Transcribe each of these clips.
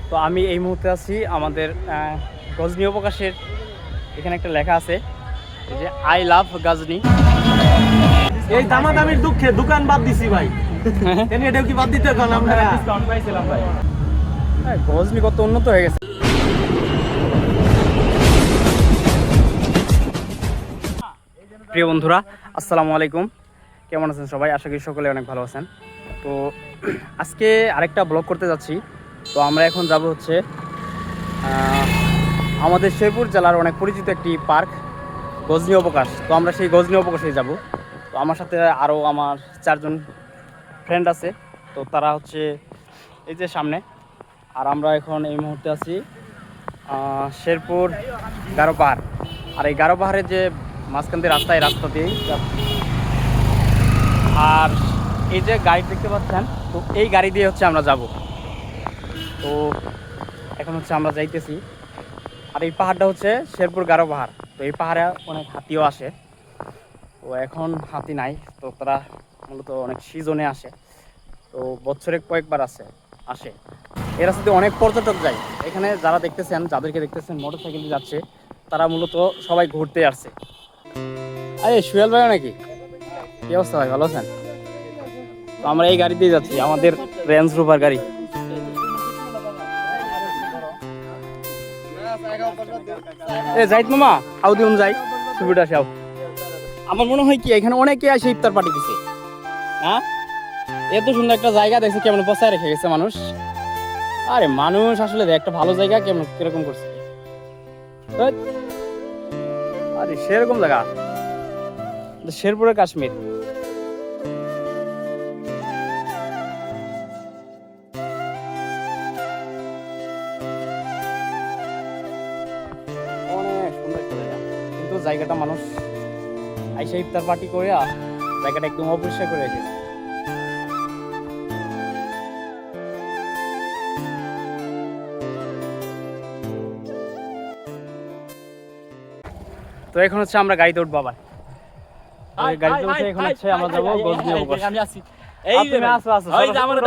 তো আমি এই মুহূর্তে আছি আমাদের গজনী অবকাশের। এখানে একটা লেখা আছে এই যে আই লাভ গজনী। এই দামাদামির দুঃখে দোকান বাদ দিছি ভাই। এটাও কি বাদ দিতে এখন আমরা ডিসকাউন্ট পাইছিলাম ভাই। গজনী কত উন্নত হয়ে গেছে। প্রিয় বন্ধুরা, আসসালামু আলাইকুম। কেমন আছেন সবাই? আশা করি সকলে অনেক ভালো আছেন। তো আজকে আরেকটা ব্লগ করতে যাচ্ছি। তো আমরা এখন যাব হচ্ছে আমাদের শেরপুর জেলার অনেক পরিচিত একটি পার্ক, গজনী অবকাশ। তো আমরা সেই গজনী অবকাশে যাব। তো আমার সাথে আরও আমার 4 জন ফ্রেন্ড আছে। তো তারা হচ্ছে এই যে সামনে। আর আমরা এখন এই মুহূর্তে আছি শেরপুর গারো পাহাড়। আর এই গারো পাহাড়ের যে মাঝখান দিয়ে রাস্তা, এই রাস্তা দিয়েই যাচ্ছি। আর এই যে গাড়ি দেখতে পাচ্ছেন, তো এই গাড়ি দিয়ে হচ্ছে আমরা যাব। তো এখন হচ্ছে আমরা যাইতেছি। আর এই পাহাড়টা হচ্ছে শেরপুর গারো পাহাড়। তো এই পাহাড়ে অনেক হাতিও আসে। তো এখন হাতি নাই, তো তারা মূলত অনেক সিজনে আসে। তো বছরে কয়েকবার আসে। এই রাস্তাতে অনেক পর্যটক যায়। এখানে যারা দেখতেছেন, যাদেরকে দেখতেছেন মোটরসাইকেল দিয়ে যাচ্ছে, তারা মূলত সবাই ঘুরতে আসছে। আরে সুয়েল ভাই নাকি? কি অবস্থা ভাই, ভালো আছেন? তো আমরা এই গাড়ি দিয়ে যাচ্ছি, আমাদের রেঞ্জ রোভার গাড়ি। যাইত মামা আউ দিন যাই সুবিধা আসে। আমার মনে হয় কি এখানে অনেকে আসে ইফতার পার্টি দিছে। হ্যাঁ, এত সুন্দর একটা জায়গা দেখছে, কেমন বসায় রেখে গেছে মানুষ। আরে মানুষ আসলে একটা ভালো জায়গা কেমন কিরকম করছে। আরে সেরকম জায়গা শেরপুরের কাশ্মীর। অনেক সুন্দর একটা জায়গা, কিন্তু জায়গাটা মানুষ আইসা ইফতার পার্টি করে জায়গাটা একদম অপরিষ্কার করে রেখেছে। তো এখন হচ্ছে আমরা গাড়িতে উঠবো আবার। গাড়িতে উঠে এখন হচ্ছে আমরা যাবো গজনী অবকাশ। আমি আছি, এই যে আসো আসো, এই যে আমরা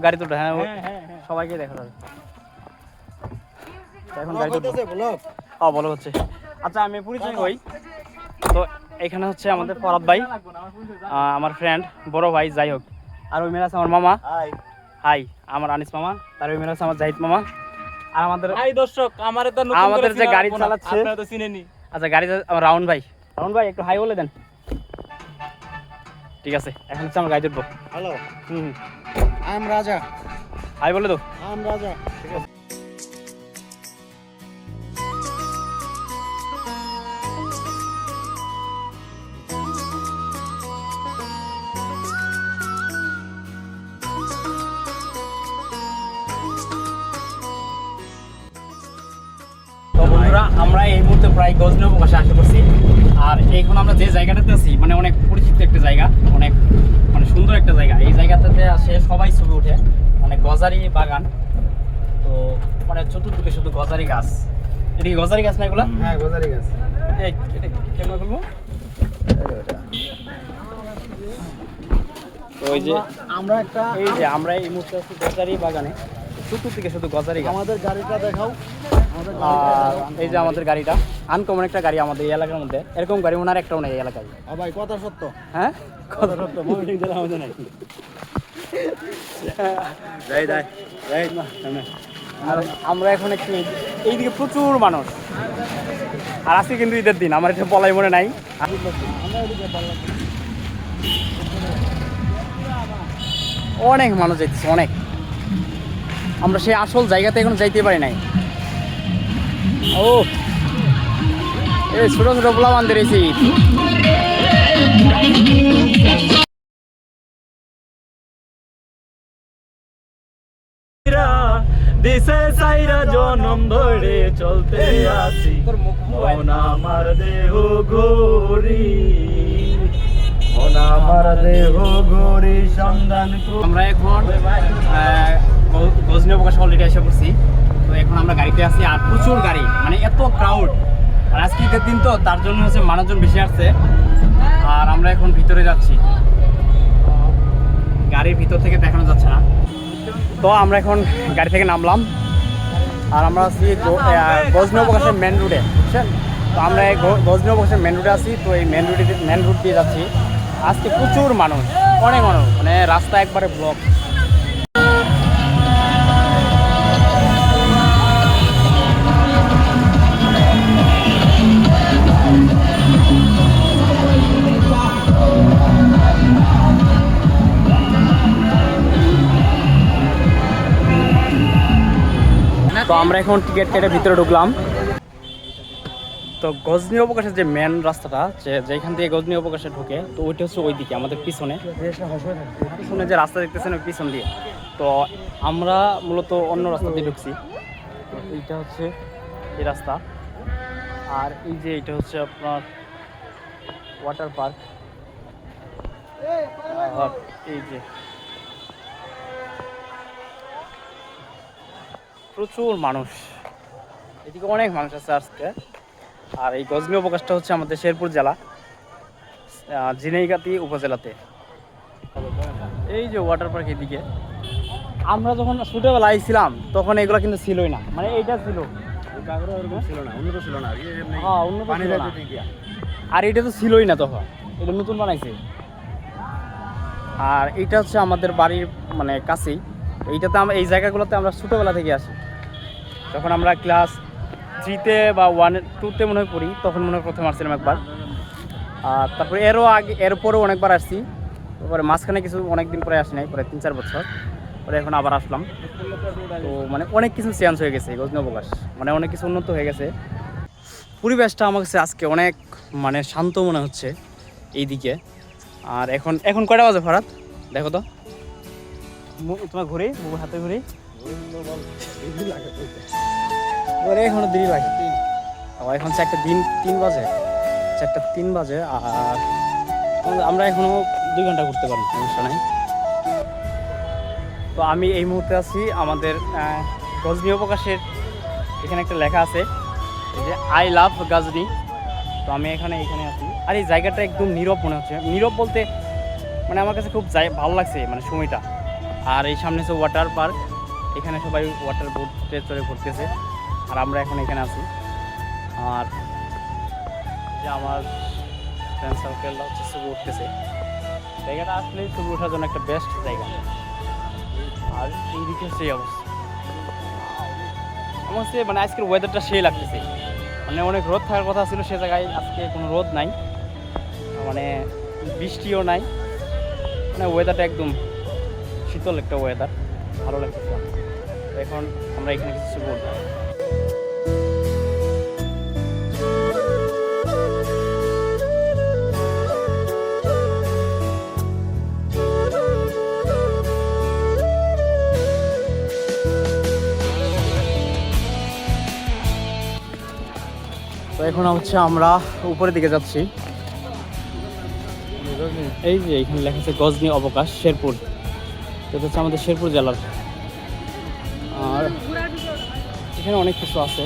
গাড়িতে উঠে। হ্যাঁ, সবাইকে দেখা যাবে। এখন গাড়িতে উঠছে ব্লগ। বলো হচ্ছে। আচ্ছা, আমি পরিচয় হই। তো এখানে হচ্ছে আমাদের ফরাদ ভাই, আমার ফ্রেন্ড, বড় ভাই, যাই হোক। আর ওই মেয়ে আছে আমার মামা, হাই, আমার আনিস মামা। তার ওই মেয়ে আছে আমার জাহিদ মামা। আর আমাদের দর্শক আমাদের যে গাড়ি চালাচ্ছে, আপনারা তো চিনেনই। আচ্ছা, গাড়ি আমার রাউন্ড ভাই। রাউন্ড ভাই একটু হাই বলে দেন। ঠিক আছে, এখন হচ্ছে আমরা গাড়ি উঠবো। হ্যালো, আই এম রাজা। হাই বলে তো। আই এম রাজা। ঠিক আছে। তো বন্ধুরা, আমরা এই মুহূর্তে প্রায় গজনী অবকাশে আসে পড়ছি। আর এখন আমরা যে জায়গাটাতে আছি, মানে অনেক পরিচিত একটা জায়গা, অনেক মানে সুন্দর একটা জায়গা। এই জায়গাটাতে আসে সবাই ছবি ওঠে, মানে গজারি বাগান। তো মানে চতুর্দিকে শুধু গজারি গাছ। এটা কি গজারি গাছ না এগুলো? হ্যাঁ, গোজারি গাছ। কেমন বলবো? তো ওই যে আমরা আমরা এই মুহূর্তে আছি গজারি বাগানে। চতুর্দিকে শুধু গজারি গাছ। আমাদের গাড়িটা দেখাও। আর এই যে আমাদের গাড়িটা আনকমন একটা গাড়ি আমাদের এই এলাকার মধ্যে। এরকম গাড়ি ওনার একটাও নেই এই এলাকায়। ভাই কথা সত্য। হ্যাঁ, কথা সত্য। মনিটরিং জেলা আমাদের নাই। আর আমরা এখন একটু এইদিকে প্রচুর মানুষ। আর আজকে কিন্তু ঈদের দিন, আমার এটা বলাই মনে নাই। অনেক মানুষ যাইতেছে, অনেক। আমরা সেই আসল জায়গাতে এখন যাইতে পারি নাই। ও এই ছোট ছোট পোলা বান্ধে রয়েছি। দিশে সাইরা জনম ধরে চলতে আসি, মন আমার দেহ ঘোরি, মন আমার দেহ ঘোরি সন্ধান। আমরা এখন গজনী অবকাশ অলরেডি এসে পড়ছি। তো এখন আমরা গাড়িতে আছি, আর প্রচুর গাড়ি, মানে এত ক্রাউড। আর আজকে ঈদের দিন, তো তার জন্য হচ্ছে মানুষজন বেশি আসছে। আর আমরা এখন ভিতরে যাচ্ছি, গাড়ির ভিতর থেকে দেখানো যাচ্ছে না। তো আমরা এখন গাড়ি থেকে নামলাম। আর আমরা আছি গজনী অবকাশের মেন রোডে, বুঝছেন? তো আমরা এই গজনী অবকাশের মেন রোডে আছি। তো এই মেন রোড দিয়ে যাচ্ছি। আজকে প্রচুর মানুষ, অনেক মানুষ, মানে রাস্তা একবারে ব্লক। তো আমরা এখন টিকিট কেটে ভিতরে ঢুকলাম। তো গজনী অবকাশের যে মেন রাস্তাটা, যেখান থেকে গজনী অবকাশে ঢুকে, তো ওইটা হচ্ছে ওইদিকে আমাদের পিছনে যে রাস্তা দেখতেছেন ওই পিছন দিয়ে। তো আমরা মূলত অন্য রাস্তা দিয়ে ঢুকছি। তো এইটা হচ্ছে এই রাস্তা, আর এই যে এইটা হচ্ছে আপনার ওয়াটার পার্ক। আর এই যে প্রচুর মানুষ, এদিকে অনেক মানুষ আছে আজকে। আর এই গজনী অবকাশটা হচ্ছে আমাদের শেরপুর জেলা, ঝিনাইগাতি উপজেলাতে। এই যে ওয়াটার পার্ক এদিকে। আমরা যখন ছোটবেলা আইছিলাম তখন এগুলো কিন্তু ছিলই না, মানে এইটা ছিল, হ্যাঁ উন্নত ছিল না। আর এটা তো ছিলই না তখন, এটা নতুন বানাইছে। আর এইটা হচ্ছে আমাদের বাড়ির মানে কাছেই। এইটাতে আমরা এই জায়গাগুলোতে আমরা ছোটোবেলা থেকে আসি। যখন আমরা ক্লাস 3-তে বা 1-2-তে মনে হয় পড়ি, তখন মনে হয় প্রথম আসছিলাম একবার। আর তারপরে এর পরেও অনেকবার আসছি। তারপরে মাঝখানে কিছু অনেক দিন পরে আসি নাই, পরে 3-4 বছর পরে এখন আবার আসলাম। তো মানে অনেক কিছু চেঞ্জ হয়ে গেছে গজনী অবকাশ, মানে অনেক কিছু উন্নত হয়ে গেছে। পরিবেশটা আমার কাছে আজকে অনেক মানে শান্ত মনে হচ্ছে এইদিকে। আর এখন কয়টা বাজে ফরাত? দেখো তো তোমার ঘুরি, হাতে ঘুরি, এখনো দেরি লাগে। এখন 4:03 বাজে, 4:03 বাজে। আর আমরা এখনো 2 ঘন্টা ঘুরতে পারি, সমস্যা নাই। তো আমি এই মুহূর্তে আছি আমাদের গজনী অবকাশের, এখানে একটা লেখা আছে যে আই লাভ গজনী। তো আমি এখানে আছি। আর এই জায়গাটা একদম নীরব মনে হচ্ছে, নীরব বলতে মানে আমার কাছে খুব ভালো লাগছে মানে সময়টা। আর এই সামনে হচ্ছে ওয়াটার পার্ক, এখানে সবাই ওয়াটার বোটে চড়ে ঘুরতেছে। আর আমরা এখন এখানে আছি। আর যে আমার ফ্রেন্ড সার্কেলটা হচ্ছে ছবি উঠতেছে। জায়গাটা আসলে ছবি ওঠার জন্য একটা বেস্ট জায়গা। আর এইদিকে সেই অবস্থা আমার হচ্ছে মানে আজকের ওয়েদারটা সেই লাগতেছে, মানে অনেক রোদ থাকার কথা ছিল সে জায়গায় আজকে কোনো রোদ নাই, মানে বৃষ্টিও নাই, মানে ওয়েদারটা একদম শীতল একটা ওয়েদার, ভালো লাগতেছে। এখন আমরা এখানে কিছু বলবো। তো এখন হচ্ছে আমরা উপরের দিকে যাচ্ছি। এই যে এখানে লেখা আছে গজনী অবকাশ শেরপুর, এটা হচ্ছে আমাদের শেরপুর জেলার। আর এখানে অনেক কিছু আছে,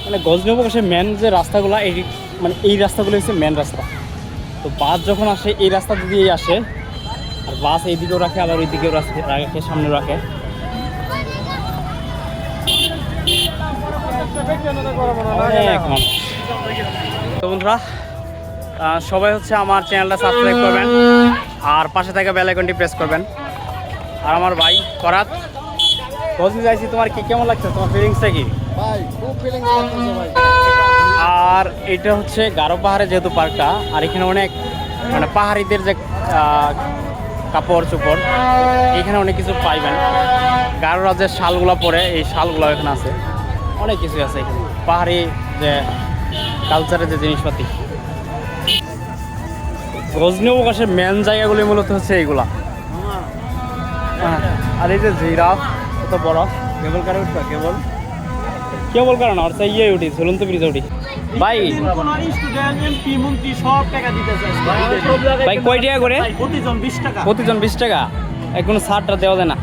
মানে গজনী অবকাশের মেন যে রাস্তাগুলো, এই মানে এই রাস্তাগুলো হচ্ছে মেন রাস্তা। তো বাস যখন আসে এই রাস্তা দিয়েই আসে, আর বাস এইদিকেও রাখে আবার ওই দিকেও রাখে, সামনে রাখে। তো বন্ধুরা সবাই হচ্ছে আমার চ্যানেলটা সাবস্ক্রাইব করবেন আর পাশে থাকা বেল আইকনটি প্রেস করবেন। আর আমার ভাই ফরাত, গজনী যাইছি, তোমার কি কেমন লাগছে, তোমার ফিলিংসটা কি? ভাই খুব ফিলিংস লাগতেছে ভাই। আর এটা হচ্ছে গারো পাহাড়ে যেহেতু পার্কটা, আর এখানে অনেক মানে পাহাড়িদের যে কাপড় চোপড়, এখানে অনেক কিছু পাইবেন। গারোরা যে শালগুলো পরে, এই শালগুলো এখানে আছে, অনেক কিছুই আছে এখানে, পাহাড়ি যে কালচারের যে জিনিসপাতি। গজনী অবকাশের মেন জায়গাগুলি মূলত হচ্ছে এইগুলা। আর এই যে জিরাফ, কত বড়, কেবল কারে উঠবা, কেবল কারণ আর ইয়ে উঠি, ঝুলন্ত ব্রিজে উঠি। ভাই ভাই কয় টাকা করে? প্রতিজন 20 টাকা। প্রতিজন 20 টাকা, কোনো ছাড়টা দেওয়া যায় না?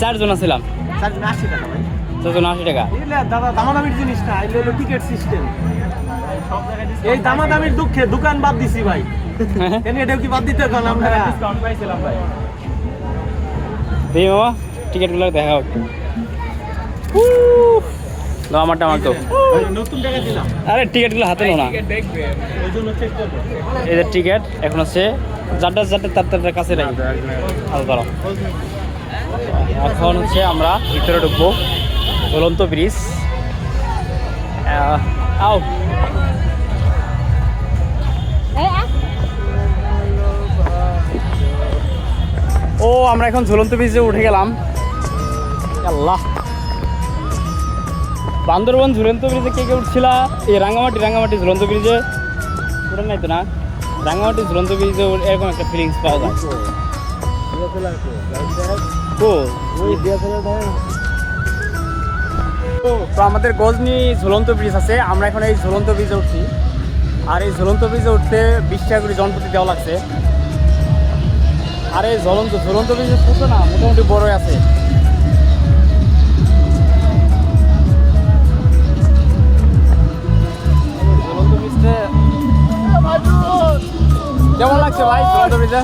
4 জন ছিলাম, 4 জন 80 টাকা ভাই। 4 জন 80 টাকা। দাদা দামাদামির জিনিস না, এগুলো হলো টিকিট সিস্টেম। এই দামাদামির দুঃখে দোকান বাদ দিছি ভাই। কেন এটাও কি বাদ দিতে এখন আমরা ডিসকাউন্ট পাইছিলাম ভাই। দিও টিকিটগুলো দেখা হোক। আমারটা আমার তো নতুন টাকা দিলাম। আরে টিকিটগুলো হাতে নো না, ওই জন্য চেক করবো। এই যে টিকিট এখন হচ্ছে যারটা তার কাছে রাখি ধরো। এখন হচ্ছে আমরা ভিতরে ঢুকবো ঝুলন্ত ব্রিজ। আও ও আমরা এখন ঝুলন্ত ব্রিজে উঠে গেলাম। আল্লাহ, বান্দরবন ঝুলন্ত ব্রিজে কে কে উঠছিলা? এই রাঙ্গামাটি ঝুলন্ত ব্রিজে উঠে নাই তো না? রাঙ্গামাটি ঝুলন্ত ব্রিজে এরকম একটা ফিলিংস পাওয়া যায়। তো আমাদের গজনি ঝুলন্ত ব্রিজ আছে, আমরা এখন এই ঝুলন্ত ব্রিজে উঠছি। আর এই ঝুলন্ত ব্রিজে উঠতে 20 টাকা করে জনপ্রতি দেওয়া লাগছে। আর এই ঝুলন্ত ব্রিজে ছোট না, মোটামুটি বড়ই আছে। ঝুলন্ত ব্রিজে কেমন লাগছে ভাই? ঝুলন্ত ব্রিজে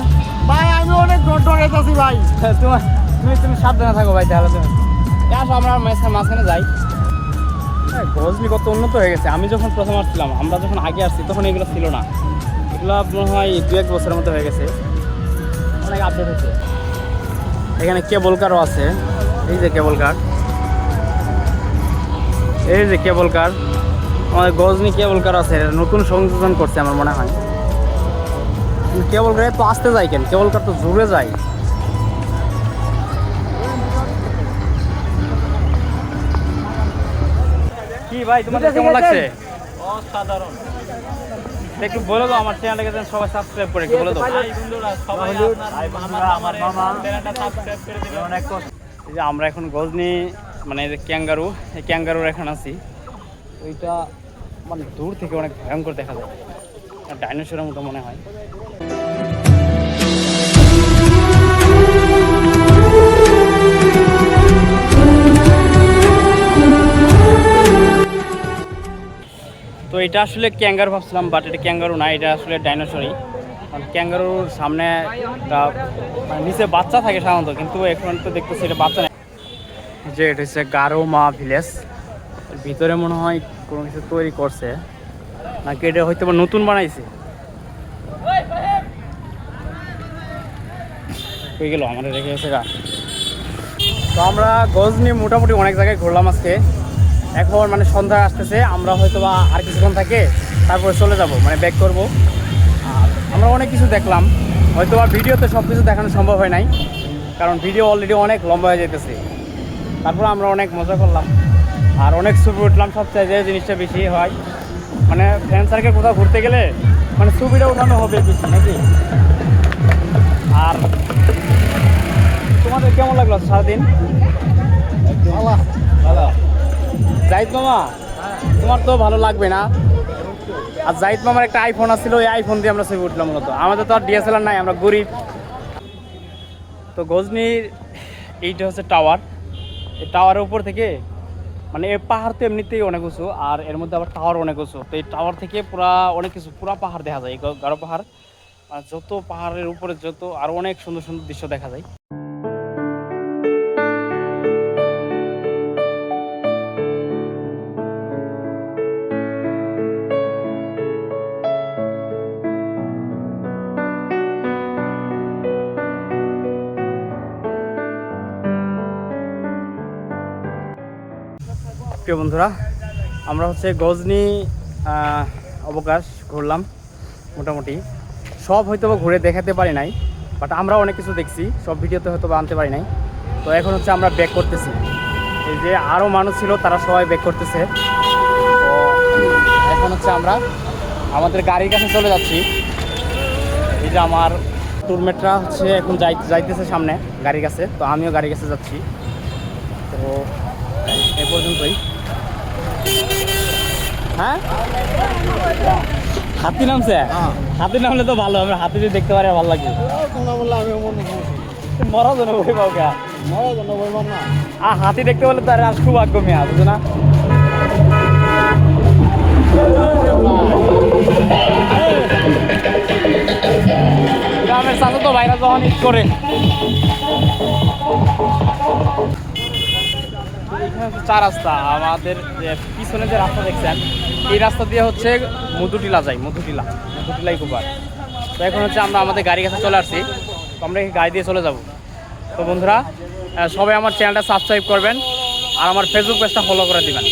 ভাই আমি অনেক ডরে আছি ভাই। তুমি সাবধানে থাকো ভাই। তাহলে তুমি আসো, আমরা মাঝখানে যাই। গজনি কত উন্নত হয়ে গেছে। আমি যখন প্রথম আসছিলাম, আমরা যখন আগে আসছি তখন এগুলো ছিল না। এগুলো মনে হয় 2-1 বছরের মতো হয়ে গেছে, অনেক আপডেট হয়েছে। এখানে কেবল কারও আছে, এই যে কেবল কার, এই যে কেবল কার, আমাদের গজনি কেবল কার আছে। নতুন সংযোজন করছে আমার মনে হয়। কেবল কার তো আসতে যায় কেন? কেবল কার তো জুড়ে যায়। কি ভাই তোমাদের কেমন লাগছে? অসাধারণ। একটু বলে দাও আমার চ্যানেলটাকে যেন সবাই সাবস্ক্রাইব করে, একটু বলে দাও। ভাই বন্ধুরা সবাই আমার চ্যানেলটা সাবস্ক্রাইব করে দিবেন। অনেক কষ্ট। এই যে আমরা এখন গজনি মানে এই যে ক্যাঙ্গারু, এই ক্যাঙ্গারুর এখন আছি। ওইটা মানে দূর থেকে অনেক ভয়ঙ্কর দেখা যায়, ডাইনোসরের মতো মনে হয়। তো এটা আসলে ক্যাঙ্গারু ভাবছিলাম, বাট এটা ক্যাঙ্গারু না, এটা আসলে ডাইনোসরই। কারণ ক্যাঙ্গারুর সামনে একটা মানে নিচে বাচ্চা থাকে সাধারণত, কিন্তু এখন তো দেখতেছি এটা বাচ্চা নেই। যে এটা হচ্ছে গারোমা ভিলেজ, ভিতরে মনে হয় কোনো কিছু তৈরি করছে, নাকি এটা হয়তো বা নতুন বানাইছে। হয়ে গেল আমাদের রেখে গেছে গা। তো আমরা গজনি মোটামুটি অনেক জায়গায় ঘুরলাম আজকে। এখন মানে সন্ধ্যা আসতেছে, আমরা হয়তো বা আর কিছুক্ষণ থাকে তারপরে চলে যাব, মানে ব্যাক করব। আর আমরা অনেক কিছু দেখলাম, হয়তো বা ভিডিওতে সব কিছু দেখানো সম্ভব হয় নাই, কারণ ভিডিও অলরেডি অনেক লম্বা হয়ে যেতেছে। তারপর আমরা অনেক মজা করলাম আর অনেক ছবি উঠলাম। সবচেয়ে যে জিনিসটা বেশি হয় মানে ফ্রেন্ড সার্কেল কোথাও ঘুরতে গেলে মানে ছবিটা উঠানো হবে বেশি নাকি। আর তোমাদের কেমন লাগলো সারাদিন? ভালো। জাহিদ মামা, তোমার তো ভালো লাগবে না। আর জাহিদ মামার একটা আইফোন আসছিল, ওই আইফোন দিয়ে আমরা ছবি উঠলাম মূলত। আমাদের তো আর ডিএসএলআর নাই, আমরা গরিব। তো গজনির এইটা হচ্ছে টাওয়ার। এই টাওয়ারের উপর থেকে মানে এই পাহাড় তো এমনিতেই অনেক উঁচু, আর এর মধ্যে আবার টাওয়ার অনেক উঁচু। তো এই টাওয়ার থেকে পুরা অনেক কিছু, পুরা পাহাড় দেখা যায়। এই গারো পাহাড়, আর যত পাহাড়ের উপরে যত আরও অনেক সুন্দর সুন্দর দৃশ্য দেখা যায়। প্রিয় বন্ধুরা, আমরা হচ্ছে গজনি অবকাশ ঘুরলাম মোটামুটি। সব হয়তো বা ঘুরে দেখাতে পারি নাই, বাট আমরা অনেক কিছু দেখছি, সব ভিডিওতে হয়তো বা আনতে পারি নাই। তো এখন হচ্ছে আমরা ব্যাক করতেছি। এই যে আরও মানুষ ছিল তারা সবাই ব্যাক করতেছে। তো এখন হচ্ছে আমরা আমাদের গাড়ির কাছে চলে যাচ্ছি। এই যে আমার টুরমেটরা হচ্ছে এখন যাইতেছে সামনে গাড়ির কাছে, তো আমিও গাড়ির কাছে যাচ্ছি। তো এ পর্যন্তই। হ্যাঁ, হাতি নামছে? হাতি নামলে তো ভালো, আমরা হাতি যদি দেখতে পারি ভালো লাগবে। মরা জন্য বই পাওয়া, মরার জন্য বলবার না। আর হাতি দেখতে বলে তার আর সৌভাগ্য মেয়া, বুঝো না? গ্রামের চাচা তো ভাইরা যখন ঈদ করে হচ্ছে 4 রাস্তা। আমাদের যে পিছনে যে রাস্তা দেখছেন এই রাস্তা দিয়ে হচ্ছে মধুটিলা যায়, মধুটিলা ইকোপার। তো এখন হচ্ছে আমরা আমাদের গাড়ি কাছে চলে আসছি, তো আমরা এই গাড়ি দিয়ে চলে যাব। তো বন্ধুরা সবাই আমার চ্যানেলটা সাবস্ক্রাইব করবেন আর আমার ফেসবুক পেজটা ফলো করে দিবেন।